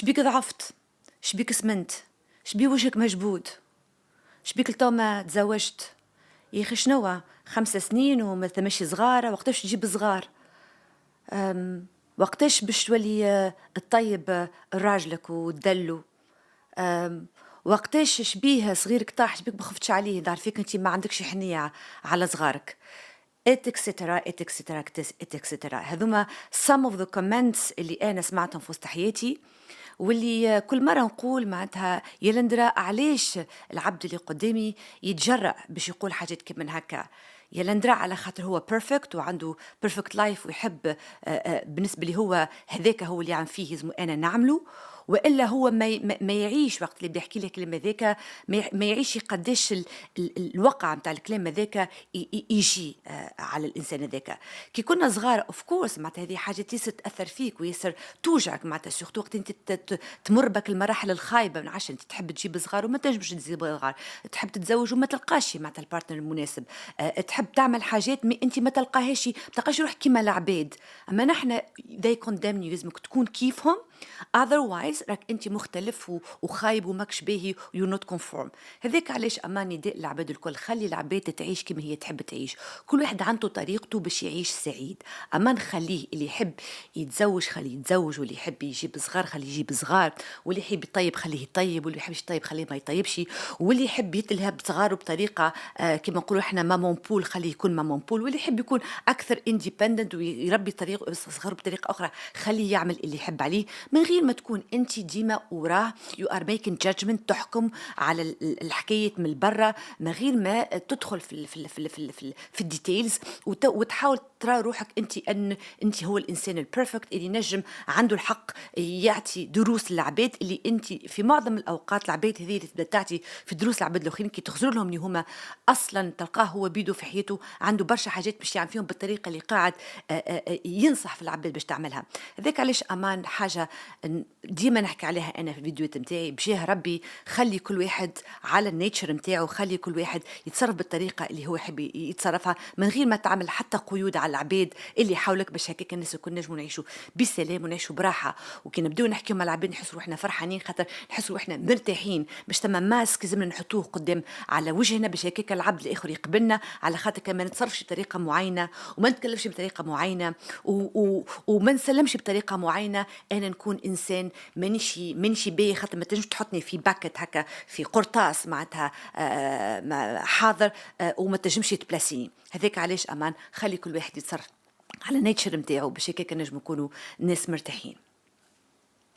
شبيك ضعفت؟ شبيك سمنت؟ شبي وجهك مجبود؟ شبيك لتو ما تزوجت؟ يا اخي شنو 5 سنين وما ثمشي صغار، وقتاش تجيب صغار؟ وقتاش باش تولي الطيب راجلك وتدلو؟ وقتاش شبيه صغيرك طاح شبيك ما خفتش عليه، دار فيك انت ما عندكش حنية على صغارك، اتكسترا اتكسترا اتكسترا. هذوما some of the comments اللي انا سمعتهم في وسط حياتي، واللي كل مرة نقول معناتها يا لندرا علاش العبد اللي قدامي يتجرأ باش يقول حاجات كيف من هكا؟ يا لندرا على خاطر هو بيرفكت وعنده بيرفكت لايف ويحب بالنسبة لي هو هذاك هو اللي عم فيه لازم أنا نعمله، والا هو ما يعيش وقت اللي بدي يحكي لك الكلام هذاك، ما يعيش قداش الوقع نتاع الكلام هذاك يجي على الانسان هذاك. كي كنا صغار اوف كورس معناتها هذه حاجه ياسر تاثر فيك وياسر توجعك، معناتها سورتو وقت انت تمر بك المراحل الخايبه من عشان انت تحب تجيب صغار وما تنجمش تجيب صغار، تحب تتزوج وما تلقاش معناتها البارتنر المناسب، تحب تعمل حاجات انت ما تلقاهاش، ما تلقاش روحك كيما العباد. اما نحن they condemn you، لازمك تكون كيفهم otherwise راك انت مختلف وخايب وماكش باهي يو نوت كونفورم. هذاك علاش اما نداء العباد الكل، خلي العباد تعيش كما هي تحب تعيش، كل واحد عنده طريقته باش يعيش سعيد. اما نخليه اللي يحب يتزوج خليه يتزوج، واللي يحب يجيب صغار خليه يجيب صغار، واللي يحب يطيب خليه يطيب، واللي يحبش يطيب خليه ما يطيبش، واللي يحب يتلهب صغاره بطريقه كما نقولوا احنا مامون بول خليه يكون مامون بول، واللي يحب يكون اكثر انديبندنت ويربي طريقه صغاره بطريقه اخرى خليه يعمل اللي يحب عليه، من غير ما تكون انت ديما وراه يو ار ميكينج جادجمنت، تحكم على الحكايه من برا من غير ما تدخل في الديتيلز وتحاول ترى روحك انت هو الانسان البيرفكت اللي نجم عنده الحق يعطي دروس للعباد، اللي انت في معظم الاوقات العباد هذه اللي تبدا تعطي في دروس العباد الاخرين كي تخزر لهم اللي هما اصلا تلقاه هو بيدو في حياته عنده برشا حاجات باش يعمل فيهم بالطريقه اللي قاعد ينصح في العباد باش تعملها. هذاك علاش امان حاجه ديما نحكي عليها انا في الفيديوهات نتاعي، بجاه ربي خلي كل واحد على النيتشر نتاعو، خلي كل واحد يتصرف بالطريقه اللي هو يحب يتصرفها من غير ما تعمل حتى قيود على العباد اللي حولك، باش هكاك الناس الكل نجموا نعيشوا بسلام ونعيشوا براحه. وكي نبداو نحكيو مع العباد نحسوا روحنا فرحانين خاطر نحسوا روحنا مرتاحين، باش تما ماسك لازمنا نحطوه قدام على وجهنا باش هكاك العبد الاخر يقبلنا، على خاطر كما نتصرفش بطريقه معينه وما نتكلمش بطريقه معينه وما نسلمش بطريقه معينه، انا نكون انسان مانيش باهي، خاطر ما تنجمش تحطني في باكت هكا في قرطاس معناتها حاضر وما تنجمش تبلاسيني. هذاك علاش امان خلي كل واحد يتصرف على نيتشر نتاعو باش هكاك نجم نكونوا ناس مرتاحين.